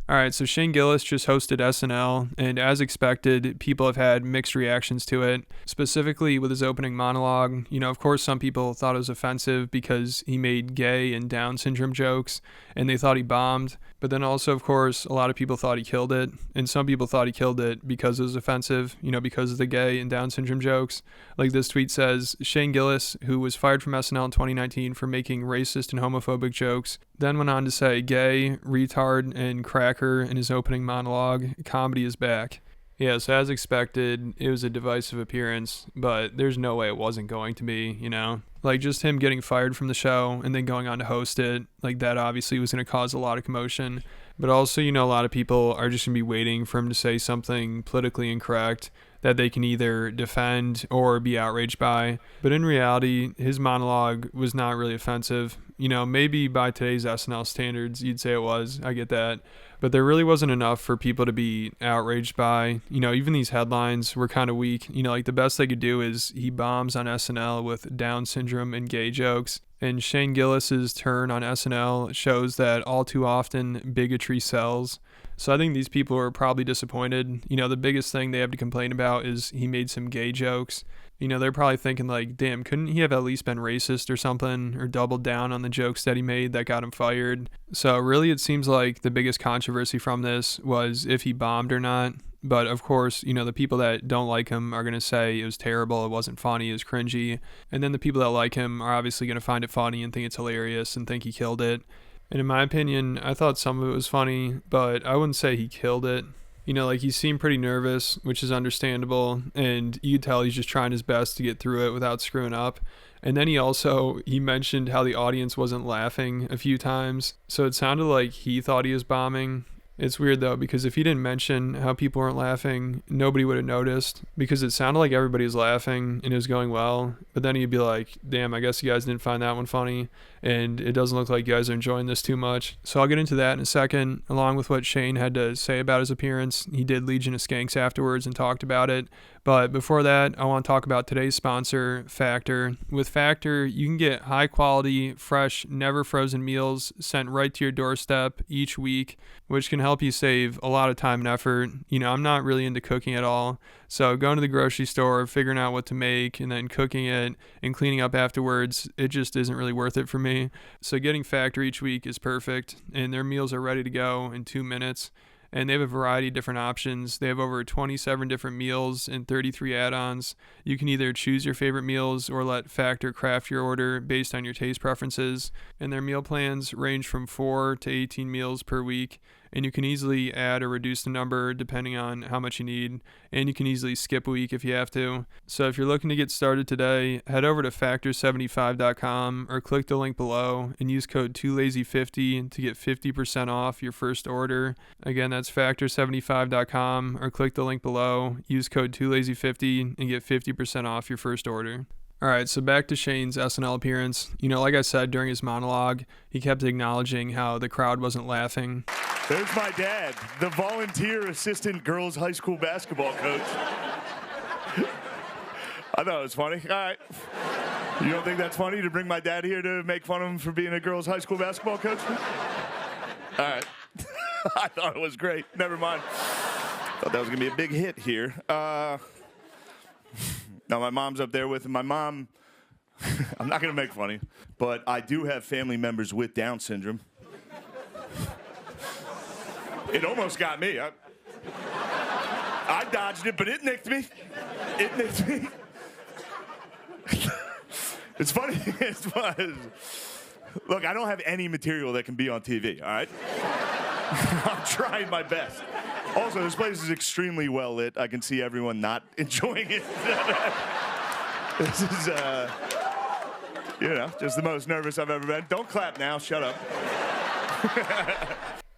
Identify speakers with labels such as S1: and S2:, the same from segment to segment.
S1: All right, so Shane Gillis just hosted SNL, and as expected, people have had mixed reactions to it, specifically with his opening monologue. Of course, some people thought it was offensive because he made gay and Down syndrome jokes, and they thought he bombed. But then also, of course, a lot of people thought he killed it, and some people thought he killed it because it was offensive, because of the gay and Down syndrome jokes. Like this tweet says, Shane Gillis, who was fired from SNL in 2019 for making racist and homophobic jokes, then went on to say gay, retard, and cracker in his opening monologue. Comedy is back. Yeah, so as expected, it was a divisive appearance, but there's no way it wasn't going to be. Like just him getting fired from the show and then going on to host it, like that obviously was going to cause a lot of commotion. But also, a lot of people are just going to be waiting for him to say something politically incorrect that they can either defend or be outraged by. But in reality, his monologue was not really offensive. Maybe by today's SNL standards, you'd say it was. I get that. But there really wasn't enough for people to be outraged by. Even these headlines were kind of weak. Like the best they could do is he bombs on SNL with Down syndrome and gay jokes. And Shane Gillis's turn on SNL shows that all too often bigotry sells. So I think these people are probably disappointed. The biggest thing they have to complain about is he made some gay jokes. They're probably thinking like, damn, couldn't he have at least been racist or something, or doubled down on the jokes that he made that got him fired? So really it seems like the biggest controversy from this was if he bombed or not. But of course, the people that don't like him are going to say it was terrible, it wasn't funny, it was cringy. And then the people that like him are obviously going to find it funny and think it's hilarious and think he killed it. And in my opinion, I thought some of it was funny, but I wouldn't say he killed it. Like he seemed pretty nervous, which is understandable, and you could tell he's just trying his best to get through it without screwing up. And then he mentioned how the audience wasn't laughing a few times, so it sounded like he thought he was bombing. It's weird though, because if he didn't mention how people weren't laughing, nobody would have noticed, because it sounded like everybody was laughing and it was going well. But then he'd be like, damn, I guess you guys didn't find that one funny, and it doesn't look like you guys are enjoying this too much. So I'll get into that in a second, along with what Shane had to say about his appearance. He did Legion of Skanks afterwards and talked about it. But before that, I want to talk about today's sponsor, Factor. With Factor, you can get high quality, fresh, never frozen meals sent right to your doorstep each week, which can help you save a lot of time and effort. I'm not really into cooking at all, so going to the grocery store, figuring out what to make, and then cooking it and cleaning up afterwards, it just isn't really worth it for me. So getting Factor each week is perfect, and their meals are ready to go in 2 minutes. And they have a variety of different options. They have over 27 different meals and 33 add-ons. You can either choose your favorite meals or let Factor craft your order based on your taste preferences. And their meal plans range from 4 to 18 meals per week. And you can easily add or reduce the number depending on how much you need. And you can easily skip a week if you have to. So if you're looking to get started today, head over to factor75.com or click the link below and use code 2lazy50 to get 50% off your first order. Again, that's factor75.com or click the link below, use code 2lazy50 and get 50% off your first order. All right, so back to Shane's SNL appearance. Like I said during his monologue, he kept acknowledging how the crowd wasn't laughing.
S2: There's my dad, the volunteer assistant girls high school basketball coach. I thought it was funny. All right. You don't think that's funny to bring my dad here to make fun of him for being a girls high school basketball coach? All right. I thought it was great. Never mind. Thought that was going to be a big hit here. Now my mom's up there with him. My mom, I'm not going to make funny, but I do have family members with Down syndrome. It almost got me. I dodged it, but it nicked me. It nicked me. It's funny. Look, I don't have any material that can be on TV, all right? I'm trying my best. Also, this place is extremely well lit. I can see everyone not enjoying it. This is, just the most nervous I've ever been. Don't clap now. Shut up.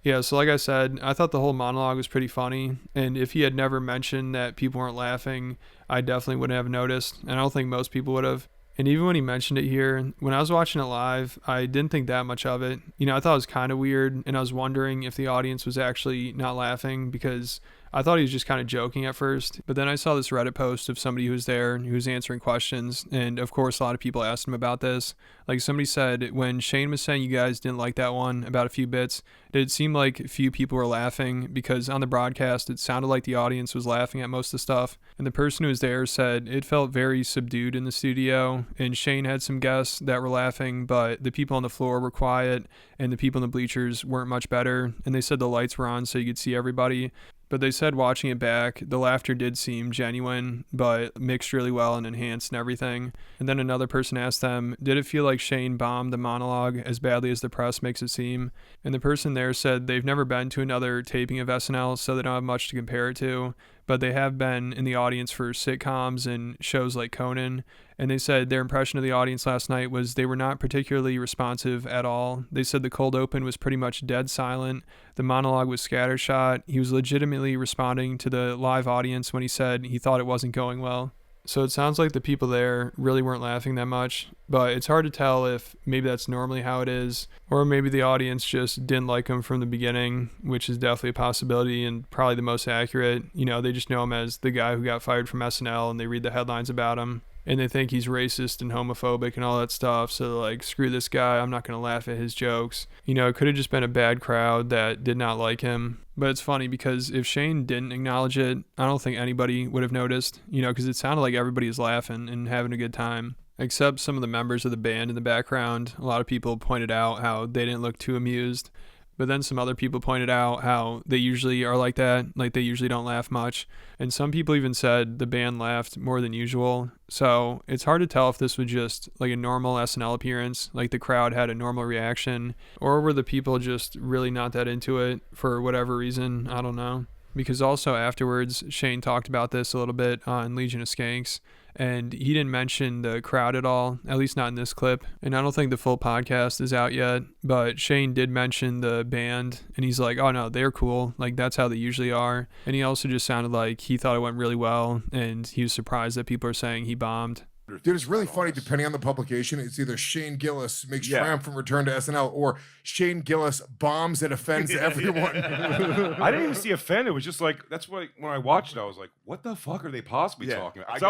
S1: Yeah, so like I said, I thought the whole monologue was pretty funny, and if he had never mentioned that people weren't laughing, I definitely wouldn't have noticed, and I don't think most people would have. And even when he mentioned it here, when I was watching it live, I didn't think that much of it. I thought it was kind of weird, and I was wondering if the audience was actually not laughing, because I thought he was just kind of joking at first, but then I saw this Reddit post of somebody who was there and who was answering questions, and of course a lot of people asked him about this. Like somebody said, when Shane was saying you guys didn't like that one about a few bits, did it seem like few people were laughing? Because on the broadcast it sounded like the audience was laughing at most of the stuff, and the person who was there said it felt very subdued in the studio, and Shane had some guests that were laughing, but the people on the floor were quiet, and the people in the bleachers weren't much better, and they said the lights were on so you could see everybody. But they said watching it back, the laughter did seem genuine, but mixed really well and enhanced and everything. And then another person asked them, did it feel like Shane bombed the monologue as badly as the press makes it seem? And the person there said they've never been to another taping of SNL, so they don't have much to compare it to, but they have been in the audience for sitcoms and shows like Conan. And they said their impression of the audience last night was they were not particularly responsive at all. They said the cold open was pretty much dead silent. The monologue was scattershot. He was legitimately responding to the live audience when he said he thought it wasn't going well. So it sounds like the people there really weren't laughing that much, but it's hard to tell if maybe that's normally how it is, or maybe the audience just didn't like him from the beginning, which is definitely a possibility and probably the most accurate. You know, they just know him as the guy who got fired from SNL and they read the headlines about him. And they think he's racist and homophobic and all that stuff. So they're like, screw this guy. I'm not going to laugh at his jokes. You know, it could have just been a bad crowd that did not like him. But it's funny because if Shane didn't acknowledge it, I don't think anybody would have noticed, you know, because it sounded like everybody was laughing and having a good time. Except some of the members of the band in the background. A lot of people pointed out how they didn't look too amused. But then some other people pointed out how they usually are like that, like they usually don't laugh much. And some people even said the band laughed more than usual. So it's hard to tell if this was just like a normal SNL appearance, like the crowd had a normal reaction, or were the people just really not that into it for whatever reason. I don't know. Because also afterwards, Shane talked about this a little bit on Legion of Skanks, and he didn't mention the crowd at all, at least not in this clip. And I don't think the full podcast is out yet, but Shane did mention the band, and he's like, oh no, they're cool. Like, that's how they usually are. And he also just sounded like he thought it went really well, and he was surprised that people are saying he bombed.
S3: Dude, it's really funny. Depending on the publication, it's either Shane Gillis makes triumphant return to SNL or Shane Gillis bombs and offends everyone.
S4: I didn't even see offended. It was just like, that's why when I watched it, I was like, what the fuck are they possibly talking about? So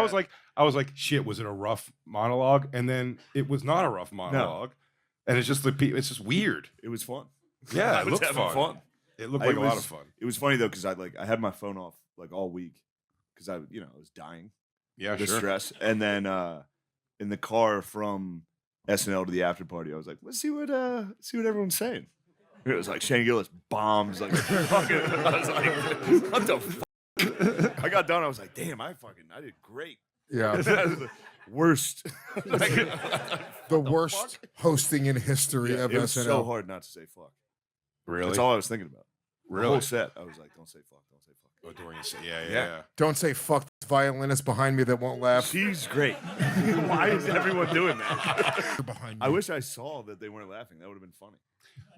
S4: I was like, shit, was it a rough monologue? And then it was not a rough monologue. No. And it's just it's just weird.
S2: It was fun.
S4: Yeah, it looked fun. It looked like a lot of fun.
S2: It was funny though because I had my phone off like all week because I was dying.
S4: Yeah,
S2: the
S4: sure.
S2: stress. And then in the car from SNL to the after party, I was like, let's see what everyone's saying. It was like Shane Gillis bombs like fucking. I was like, what the fuck? I got done. I was like, damn, I did great.
S3: Yeah.
S2: That was the worst.
S3: The worst hosting in history of SNL.
S2: It was so hard not to say fuck.
S4: Really?
S2: That's all I was thinking about.
S4: Really?
S2: The whole set, I was like, don't say fuck, don't say fuck.
S4: Oh, during the set. Yeah.
S3: Don't say fuck this violinist behind me that won't laugh.
S2: She's great. Why is everyone doing that?
S3: Behind me.
S2: I wish I saw that they weren't laughing. That would have been funny.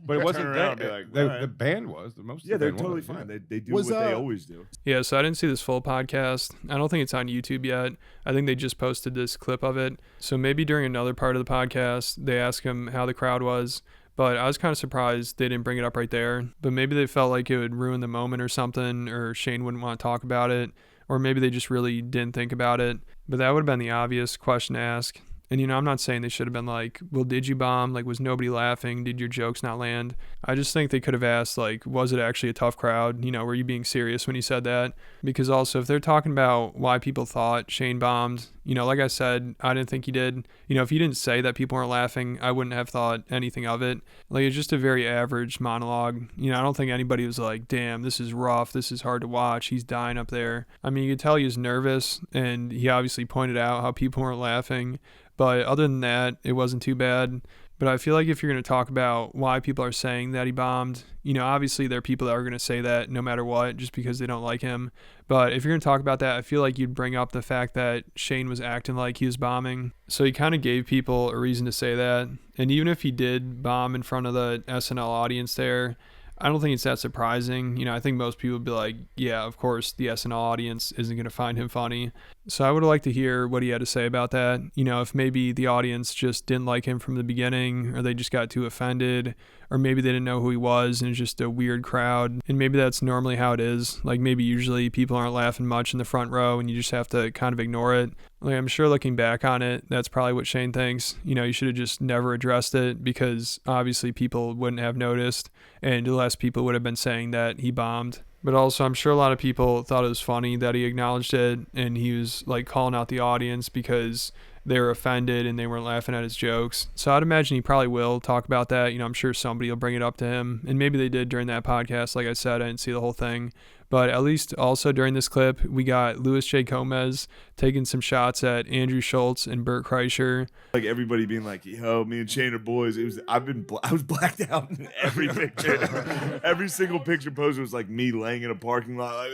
S4: But it wasn't
S2: Turn around
S4: that.
S2: and be like,
S4: The band was. Most of
S2: Yeah,
S4: the
S2: they're
S4: band
S2: totally
S4: was,
S2: fine.
S4: yeah.
S2: They do what they always do.
S1: Yeah, so I didn't see this full podcast. I don't think it's on YouTube yet. I think they just posted this clip of it. So maybe during another part of the podcast, they ask him how the crowd was. But I was kind of surprised they didn't bring it up right there. But maybe they felt like it would ruin the moment or something, or Shane wouldn't want to talk about it. Or maybe they just really didn't think about it. But that would have been the obvious question to ask. And, I'm not saying they should have been like, well, did you bomb? Like, was nobody laughing? Did your jokes not land? I just think they could have asked, like, was it actually a tough crowd? Were you being serious when you said that? Because also, if they're talking about why people thought Shane bombed, like I said, I didn't think he did. If he didn't say that people weren't laughing, I wouldn't have thought anything of it. Like, it's just a very average monologue. I don't think anybody was like, damn, this is rough. This is hard to watch. He's dying up there. I mean, you could tell he was nervous, and he obviously pointed out how people weren't laughing. But other than that, it wasn't too bad. But I feel like if you're going to talk about why people are saying that he bombed, obviously there are people that are going to say that no matter what, just because they don't like him. But if you're going to talk about that, I feel like you'd bring up the fact that Shane was acting like he was bombing. So he kind of gave people a reason to say that. And even if he did bomb in front of the SNL audience there, I don't think it's that surprising. I think most people would be like, yeah, of course, the SNL audience isn't going to find him funny. So I would like to hear what he had to say about that. You know, if maybe the audience just didn't like him from the beginning, or they just got too offended, or maybe they didn't know who he was and it's just a weird crowd. And maybe that's normally how it is. Like maybe usually people aren't laughing much in the front row and you just have to kind of ignore it. Like I'm sure looking back on it, that's probably what Shane thinks. You know, you should have just never addressed it because obviously people wouldn't have noticed and less people would have been saying that he bombed. But also, I'm sure a lot of people thought it was funny that he acknowledged it and he was like calling out the audience because they were offended and they weren't laughing at his jokes. So I'd imagine he probably will talk about that. You know, I'm sure somebody will bring it up to him. And maybe they did during that podcast. Like I said, I didn't see the whole thing. But at least also during this clip, we got Louis J. Gomez taking some shots at Andrew Schultz and Bert Kreischer.
S2: Like everybody being like, yo, me and Shane are boys. I was blacked out in every picture. Every single picture posted was like me laying in a parking lot.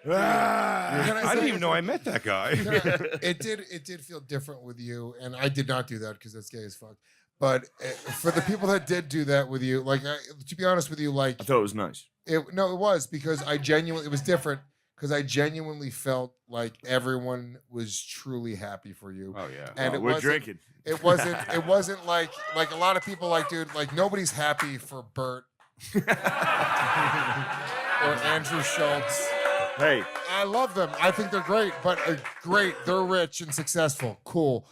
S2: Like,
S4: I didn't even know I met that guy.
S3: It did feel different with you, and I did not do that because that's gay as fuck. But for the people that did do that with you, like to be honest with you, like
S2: I thought it was nice.
S3: It was because it was different because I genuinely felt like everyone was truly happy for you.
S4: Oh yeah,
S3: and
S2: we're drinking.
S3: It wasn't like a lot of people like, dude, like nobody's happy for Bert or Andrew Schultz.
S2: Hey,
S3: I love them. I think they're great, but great. They're rich and successful. Cool.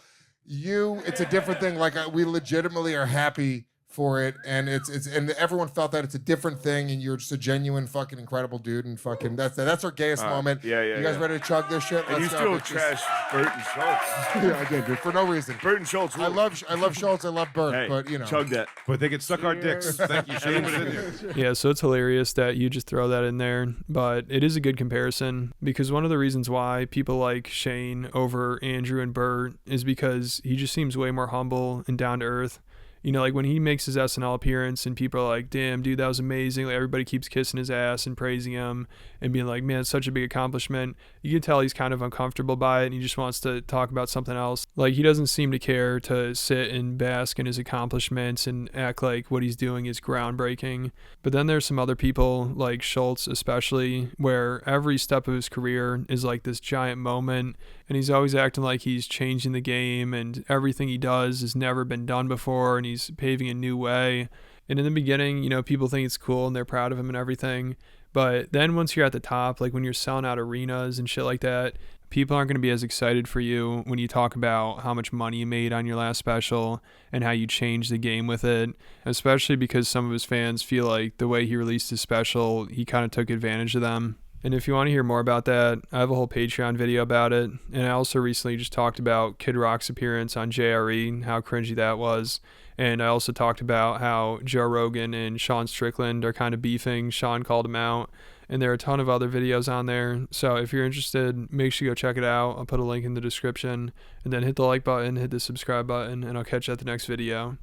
S3: It's a different thing. Like we legitimately are happy for it, and and everyone felt that it's a different thing, and you're just a genuine fucking incredible dude, and fucking that's our gayest moment.
S2: Yeah.
S3: You guys ready to chug this shit?
S2: And
S3: Let's
S2: you
S3: go,
S2: still
S3: bitches.
S2: trash Bert and Schultz.
S3: Yeah, I did, dude, for no reason.
S2: Bert and Schultz.
S3: I love Schultz. I love Bert,
S2: Hey,
S3: but you know,
S2: chug that.
S4: but they could suck our dicks. Thank you, Shane.
S1: Yeah, so it's hilarious that you just throw that in there, but it is a good comparison because one of the reasons why people like Shane over Andrew and Bert is because he just seems way more humble and down to earth. You know, like when he makes his SNL appearance and people are like, damn, dude, that was amazing. Like everybody keeps kissing his ass and praising him and being like, man, it's such a big accomplishment. You can tell he's kind of uncomfortable by it and he just wants to talk about something else. Like he doesn't seem to care to sit and bask in his accomplishments and act like what he's doing is groundbreaking. But then there's some other people like Schultz especially where every step of his career is like this giant moment and he's always acting like he's changing the game and everything he does has never been done before and he's paving a new way. And in the beginning, you know, people think it's cool and they're proud of him and everything. But then once you're at the top, like when you're selling out arenas and shit like that, people aren't going to be as excited for you when you talk about how much money you made on your last special and how you changed the game with it, especially because some of his fans feel like the way he released his special, he kind of took advantage of them. And if you want to hear more about that, I have a whole Patreon video about it. And I also recently just talked about Kid Rock's appearance on JRE and how cringy that was. And I also talked about how Joe Rogan and Sean Strickland are kind of beefing. Sean called him out. And there are a ton of other videos on there. So if you're interested, make sure you go check it out. I'll put a link in the description. And then hit the like button, hit the subscribe button, and I'll catch you at the next video.